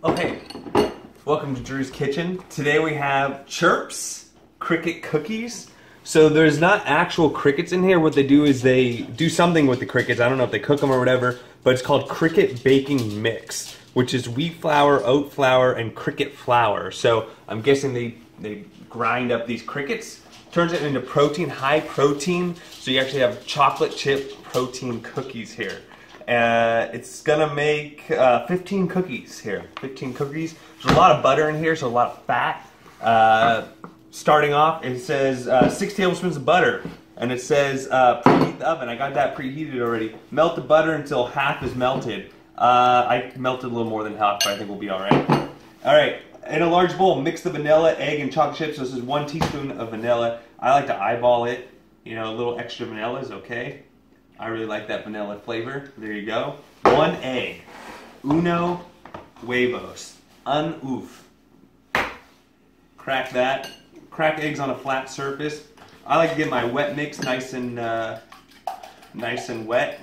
Okay, welcome to Drew's Kitchen. Today we have Chirps cricket cookies. So there's not actual crickets in here. What they do is they do something with the crickets. I don't know if they cook them or whatever, but it's called cricket baking mix, which is wheat flour, oat flour, and cricket flour. So I'm guessing they grind up these crickets, turns it into protein, high protein. So you actually have chocolate chip protein cookies here. It's gonna make 15 cookies here. 15 cookies. There's a lot of butter in here, so a lot of fat. Starting off, it says 6 tablespoons of butter, and it says preheat the oven. I got that preheated already. Melt the butter until half is melted. I melted a little more than half, but I think we'll be all right. All right, in a large bowl, mix the vanilla, egg, and chocolate chips. So this is 1 teaspoon of vanilla. I like to eyeball it. You know, a little extra vanilla is okay. I really like that vanilla flavor. There you go. 1 egg. Uno huevos. Un-oof. Crack that. Crack eggs on a flat surface. I like to get my wet mix nice and wet.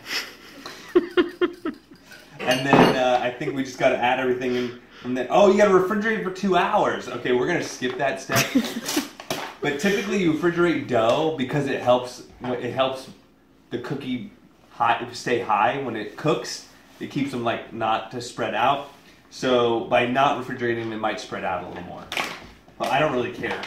And then I think we just got to add everything in from there. Oh, you got to refrigerate for 2 hours. Okay, we're gonna skip that step. But typically you refrigerate dough because it helps the cookie stay high when it cooks. It keeps them like not to spread out. So by not refrigerating, it might spread out a little more. But I don't really care.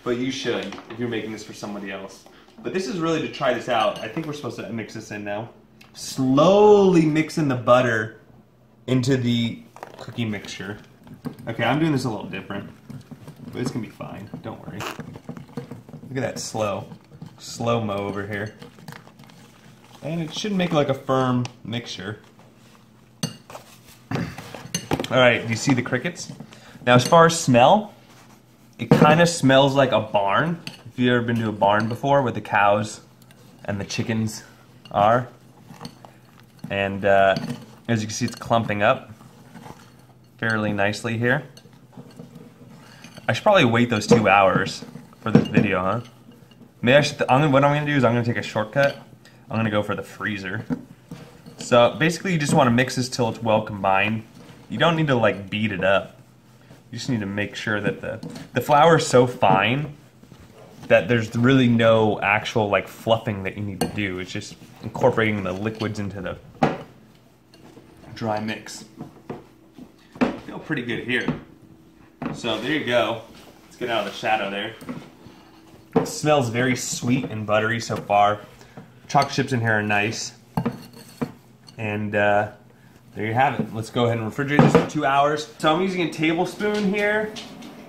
But you should if you're making this for somebody else. But this is really to try this out. I think we're supposed to mix this in now. Slowly mix in the butter into the cookie mixture. Okay, I'm doing this a little different. But it's gonna be fine. Don't worry. Look at that slow-mo over here. And it should make like a firm mixture. Alright, do you see the crickets? Now as far as smell, it kind of smells like a barn. If you've ever been to a barn before where the cows and the chickens are. And as you can see, it's clumping up fairly nicely here. I should probably wait those 2 hours for this video, huh? Maybe I should. What I'm gonna do is I'm gonna take a shortcut. I'm gonna go for the freezer. So basically, you just want to mix this till it's well combined. You don't need to like beat it up. You just need to make sure that the flour is so fine that there's really no actual like fluffing that you need to do. It's just incorporating the liquids into the dry mix. I feel pretty good here. So there you go. Let's get out of the shadow there. It smells very sweet and buttery so far. Chocolate chips in here are nice. And there you have it. Let's go ahead and refrigerate this for 2 hours. So I'm using a tablespoon here.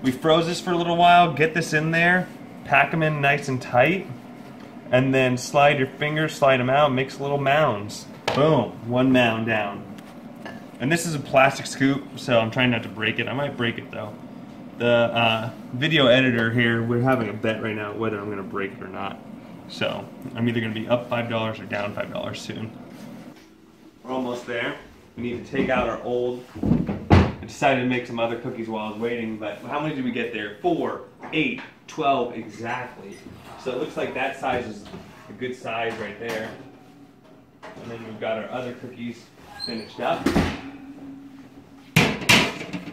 We froze this for a little while. Get this in there. Pack them in nice and tight. And then slide your fingers, slide them out, mix little mounds. Boom, 1 mound down. And this is a plastic scoop, so I'm trying not to break it. I might break it though. The video editor here, we're having a bet right now whether I'm going to break it or not. So I'm either going to be up $5 or down $5 soon. We're almost there. We need to take out our old. I decided to make some other cookies while I was waiting, but how many did we get there? 4, 8, 12 exactly. So it looks like that size is a good size right there. And then we've got our other cookies finished up.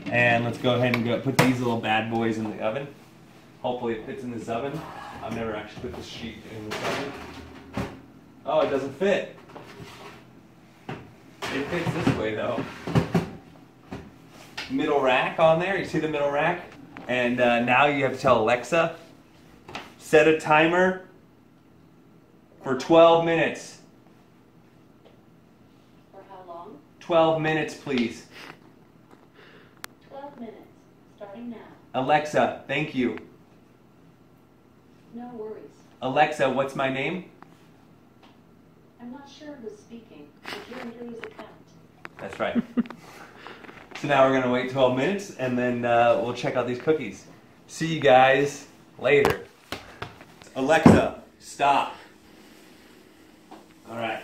And let's go ahead and put these little bad boys in the oven. Hopefully it fits in this oven. I've never actually put this sheet in this oven. Oh, it doesn't fit. It fits this way though. Middle rack on there, you see the middle rack? And now you have to tell Alexa, set a timer for 12 minutes. For how long? 12 minutes, please. 12 minutes, starting now. Alexa, thank you. No worries. Alexa, what's my name? I'm not sure who's speaking, but you're in Drew's account. That's right. So now we're going to wait 12 minutes and then we'll check out these cookies. See you guys later. Alexa, stop. Alright.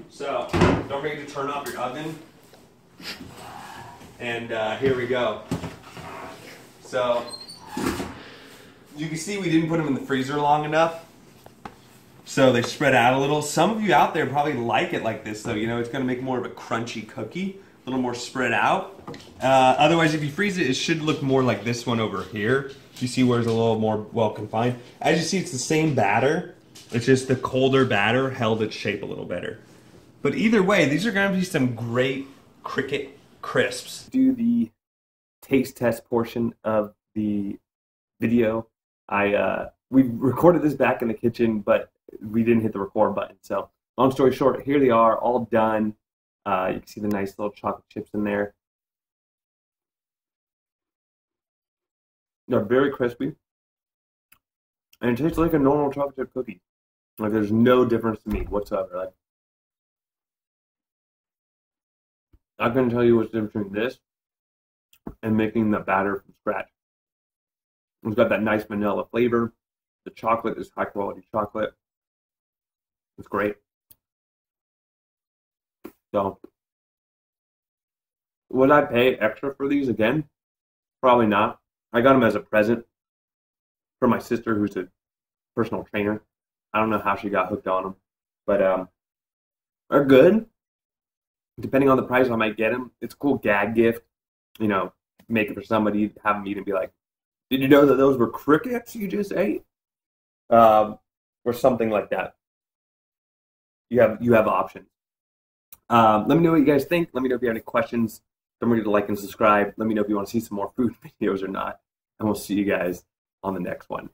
So, don't forget to turn off your oven. And here we go. So, you can see we didn't put them in the freezer long enough. So they spread out a little. Some of you out there probably like it like this though. You know, it's going to make more of a crunchy cookie. a little more spread out. Otherwise, if you freeze it, it should look more like this one over here. You see where it's a little more well confined. As you see, it's the same batter. It's just the colder batter held its shape a little better. But either way, these are going to be some great cricket crisps. Do the taste test portion of the video. We recorded this back in the kitchen, but we didn't hit the record button. So long story short, here they are, all done. You can see the nice little chocolate chips in there. They're very crispy. And it tastes like a normal chocolate chip cookie. Like there's no difference to me whatsoever. Like I couldn't tell you what's the difference between this and making the batter from scratch. It's got that nice vanilla flavor. The chocolate is high quality chocolate. It's great. So, would I pay extra for these again? Probably not. I got them as a present for my sister, who's a personal trainer. I don't know how she got hooked on them, but they're good. Depending on the price, I might get them. It's a cool gag gift. You know, make it for somebody, have them eat and be like, "Did you know that those were crickets you just ate?" Or something like that. You have options. Let me know what you guys think. Let me know if you have any questions. Don't forget to like and subscribe. Let me know if you want to see some more food videos or not. And we'll see you guys on the next one.